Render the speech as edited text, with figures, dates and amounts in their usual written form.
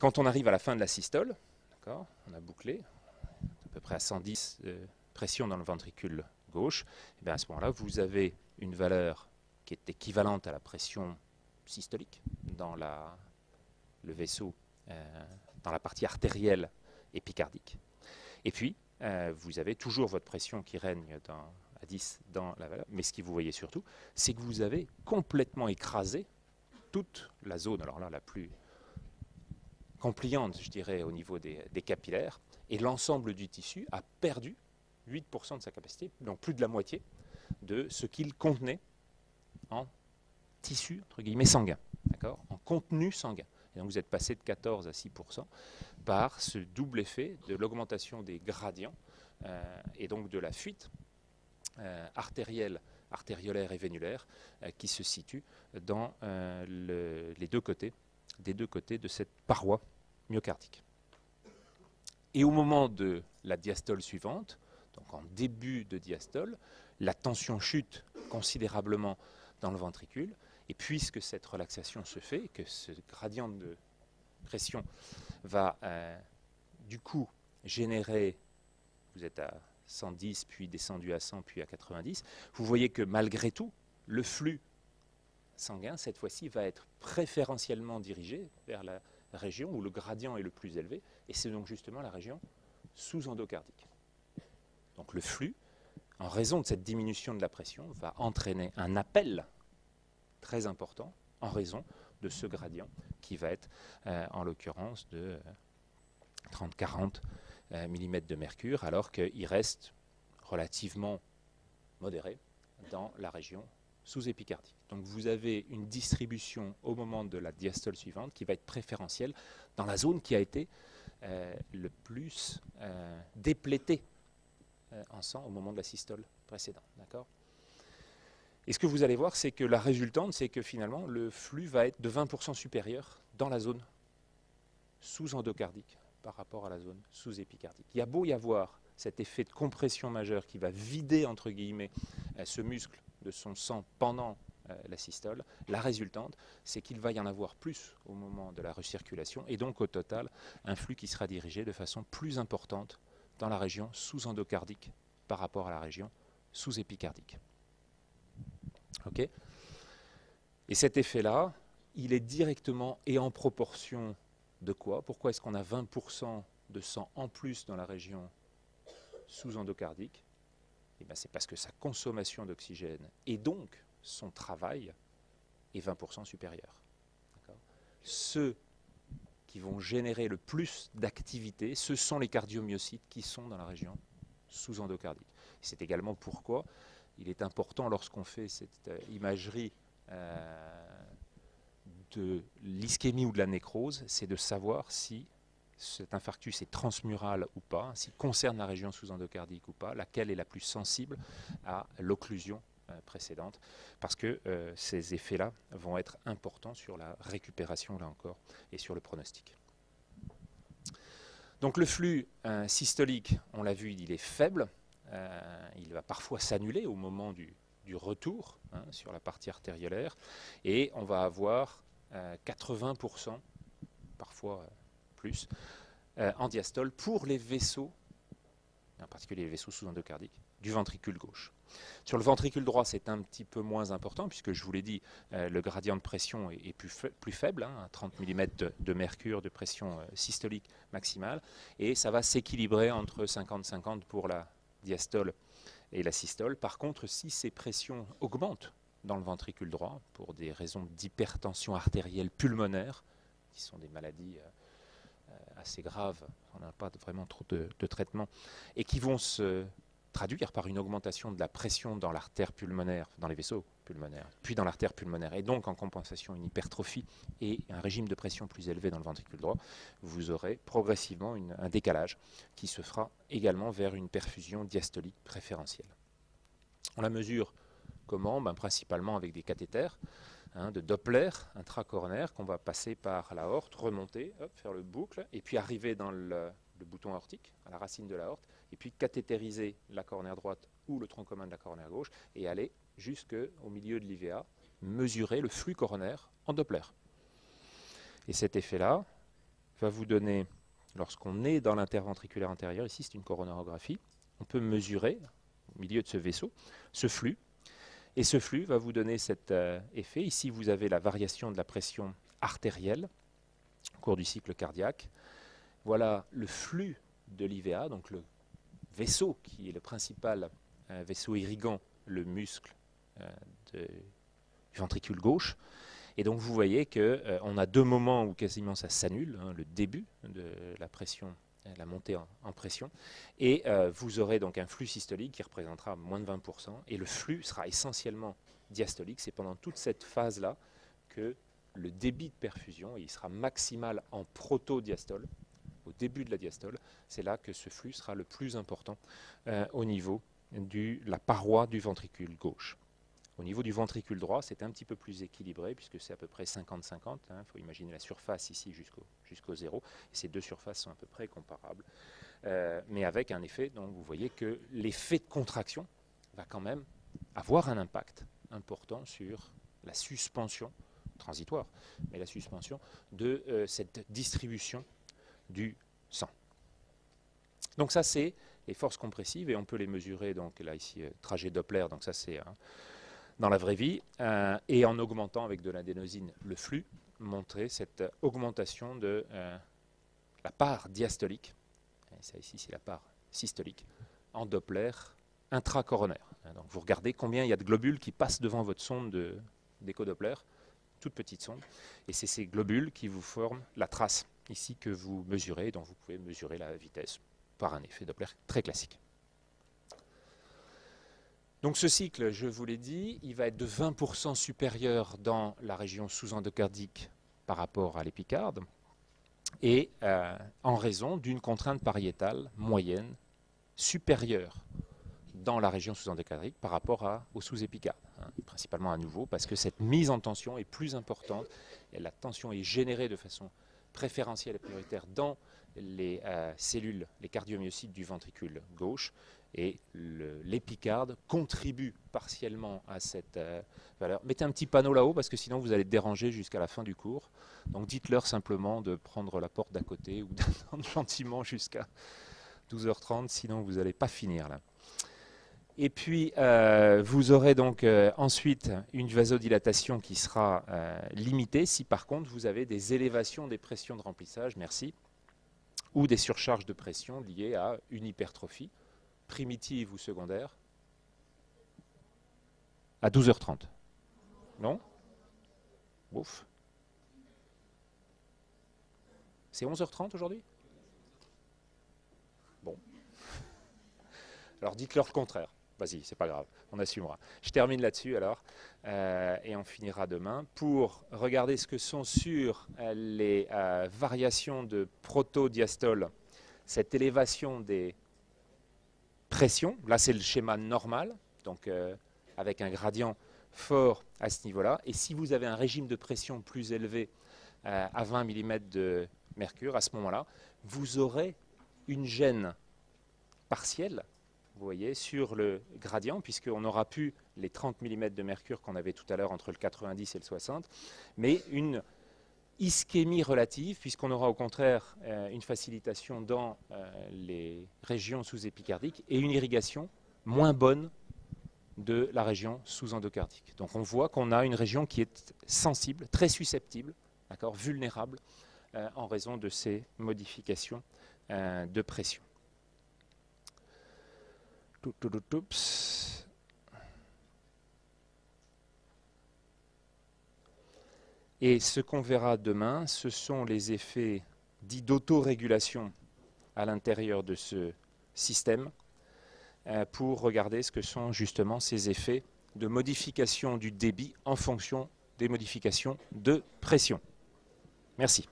quand on arrive à la fin de la systole, d'accord, on a bouclé, à peu près à 110 pression dans le ventricule gauche, et bien à ce moment-là, vous avez une valeur qui est équivalente à la pression systolique dans le vaisseau, dans la partie artérielle épicardique. Et puis, vous avez toujours votre pression qui règne à 10 dans la valeur, mais ce que vous voyez surtout, c'est que vous avez complètement écrasé toute la zone, alors là, la plus compliante, je dirais, au niveau des capillaires, et l'ensemble du tissu a perdu 8% de sa capacité, donc plus de la moitié de ce qu'il contenait en tissu, entre guillemets, sanguin, d'accord, en contenu sanguin. Et donc vous êtes passé de 14 à 6% par ce double effet de l'augmentation des gradients et donc de la fuite artériolaire et vénulaire qui se situe dans les deux côtés, des deux côtés de cette paroi myocardique. Et au moment de la diastole suivante, donc en début de diastole, la tension chute considérablement dans le ventricule, et puisque cette relaxation se fait, que ce gradient de pression va du coup générer, vous êtes à 110, puis descendu à 100, puis à 90, vous voyez que malgré tout, le flux sanguin, cette fois-ci, va être préférentiellement dirigé vers la région où le gradient est le plus élevé, et c'est donc justement la région sous-endocardique. Donc le flux, en raison de cette diminution de la pression, va entraîner un appel très important en raison de ce gradient qui va être, en l'occurrence, de 30-40 mm de mercure, alors qu'il reste relativement modéré dans la région sous-épicardique. Donc vous avez une distribution au moment de la diastole suivante qui va être préférentielle dans la zone qui a été le plus déplétée en sang au moment de la systole précédente. D'accord ? Et ce que vous allez voir, c'est que la résultante, c'est que finalement, le flux va être de 20% supérieur dans la zone sous-endocardique par rapport à la zone sous-épicardique. Il y a beau y avoir cet effet de compression majeure qui va vider, entre guillemets, ce muscle de son sang pendant la systole, la résultante, c'est qu'il va y en avoir plus au moment de la recirculation, et donc au total, un flux qui sera dirigé de façon plus importante dans la région sous-endocardique par rapport à la région sous-épicardique. Okay ? Et cet effet-là, il est directement et en proportion de quoi ? Pourquoi est-ce qu'on a 20% de sang en plus dans la région sous-endocardique ? Eh bien, c'est parce que sa consommation d'oxygène et donc son travail est 20% supérieur. Ceux qui vont générer le plus d'activité, ce sont les cardiomyocytes qui sont dans la région sous-endocardique. C'est également pourquoi il est important, lorsqu'on fait cette imagerie de l'ischémie ou de la nécrose, c'est de savoir si cet infarctus est transmural ou pas, s'il concerne la région sous-endocardique ou pas, laquelle est la plus sensible à l'occlusion précédente, parce que ces effets-là vont être importants sur la récupération, là encore, et sur le pronostic. Donc le flux systolique, on l'a vu, il est faible. Il va parfois s'annuler au moment du retour sur la partie artériolaire, et on va avoir 80%, parfois plus, en diastole pour les vaisseaux, en particulier les vaisseaux sous-endocardiques, du ventricule gauche. Sur le ventricule droit, c'est un petit peu moins important, puisque je vous l'ai dit, le gradient de pression est plus faible, 30 mm de mercure de pression systolique maximale, et ça va s'équilibrer entre 50-50 pour la diastole et la systole. Par contre, si ces pressions augmentent dans le ventricule droit, pour des raisons d'hypertension artérielle pulmonaire, qui sont des maladies assez graves, on n'a pas vraiment trop de traitement, et qui vont se traduire par une augmentation de la pression dans l'artère pulmonaire, dans les vaisseaux pulmonaires, puis dans l'artère pulmonaire, et donc en compensation une hypertrophie et un régime de pression plus élevé dans le ventricule droit, vous aurez progressivement un décalage qui se fera également vers une perfusion diastolique préférentielle. On la mesure comment ? Principalement avec des cathéters de Doppler intracoronaire qu'on va passer par l'aorte, remonter, faire le boucle, et puis arriver dans le bouton aortique, à la racine de l'aorte, et puis cathétériser la coronaire droite ou le tronc commun de la coronaire gauche, et aller jusqu'au milieu de l'IVA, mesurer le flux coronaire en Doppler. Et cet effet-là, va vous donner, lorsqu'on est dans l'interventriculaire antérieur, ici c'est une coronarographie, on peut mesurer au milieu de ce vaisseau ce flux. Et ce flux va vous donner cet effet. Ici, vous avez la variation de la pression artérielle au cours du cycle cardiaque. Voilà le flux de l'IVA, donc le vaisseau qui est le principal vaisseau irriguant le muscle du ventricule gauche. Et donc vous voyez qu'on a deux moments où quasiment ça s'annule, hein, le début de la pression, la montée en pression, et vous aurez donc un flux systolique qui représentera moins de 20%, et le flux sera essentiellement diastolique. C'est pendant toute cette phase-là que le débit de perfusion, il sera maximal en protodiastole, au début de la diastole, c'est là que ce flux sera le plus important au niveau de la paroi du ventricule gauche. Au niveau du ventricule droit, c'est un petit peu plus équilibré puisque c'est à peu près 50-50. Il faut imaginer la surface ici jusqu'au 0. Et ces deux surfaces sont à peu près comparables. Mais avec un effet, donc vous voyez que l'effet de contraction va quand même avoir un impact important sur la suspension transitoire, mais la suspension de cette distribution du sang. Donc ça, c'est les forces compressives et on peut les mesurer. Donc là, ici, trajet Doppler, donc ça c'est dans la vraie vie, et en augmentant avec de l'adénosine le flux, montrer cette augmentation de la part diastolique, et ça ici c'est la part systolique, en Doppler intracoronaire. Donc vous regardez combien il y a de globules qui passent devant votre sonde d'écho-Doppler, toute petite sonde, et c'est ces globules qui vous forment la trace ici que vous mesurez, dont vous pouvez mesurer la vitesse par un effet Doppler très classique. Donc ce cycle, je vous l'ai dit, il va être de 20% supérieur dans la région sous-endocardique par rapport à l'épicarde, et en raison d'une contrainte pariétale moyenne supérieure dans la région sous-endocardique par rapport au sous-épicarde, hein, principalement à nouveau parce que cette mise en tension est plus importante, et la tension est générée de façon préférentielle et prioritaire dans les cellules, les cardiomyocytes du ventricule gauche, et l'épicarde contribue partiellement à cette valeur. Mettez un petit panneau là-haut parce que sinon vous allez être dérangé jusqu'à la fin du cours. Donc dites-leur simplement de prendre la porte d'à côté ou d'attendre gentiment jusqu'à 12h30, sinon vous n'allez pas finir là. Et puis vous aurez donc ensuite une vasodilatation qui sera limitée si par contre vous avez des élévations des pressions de remplissage, merci, ou des surcharges de pression liées à une hypertrophie primitive ou secondaire à 12h30. Non? Ouf. C'est 11h30 aujourd'hui? Bon. Alors dites-leur le contraire. Vas-y, c'est pas grave, on assumera. Je termine là-dessus alors, et on finira demain pour regarder ce que sont sur les variations de protodiastole, cette élévation des pression, là c'est le schéma normal, donc avec un gradient fort à ce niveau-là. Et si vous avez un régime de pression plus élevé à 20 mm de mercure, à ce moment-là, vous aurez une gêne partielle, vous voyez, sur le gradient, puisqu'on n'aura plus les 30 mm de mercure qu'on avait tout à l'heure entre le 90 et le 60, mais une ischémie relative, puisqu'on aura au contraire une facilitation dans les régions sous-épicardiques et une irrigation moins bonne de la région sous-endocardique. Donc on voit qu'on a une région qui est sensible, très susceptible, vulnérable, en raison de ces modifications de pression. Et ce qu'on verra demain, ce sont les effets dits d'autorégulation à l'intérieur de ce système pour regarder ce que sont justement ces effets de modification du débit en fonction des modifications de pression. Merci.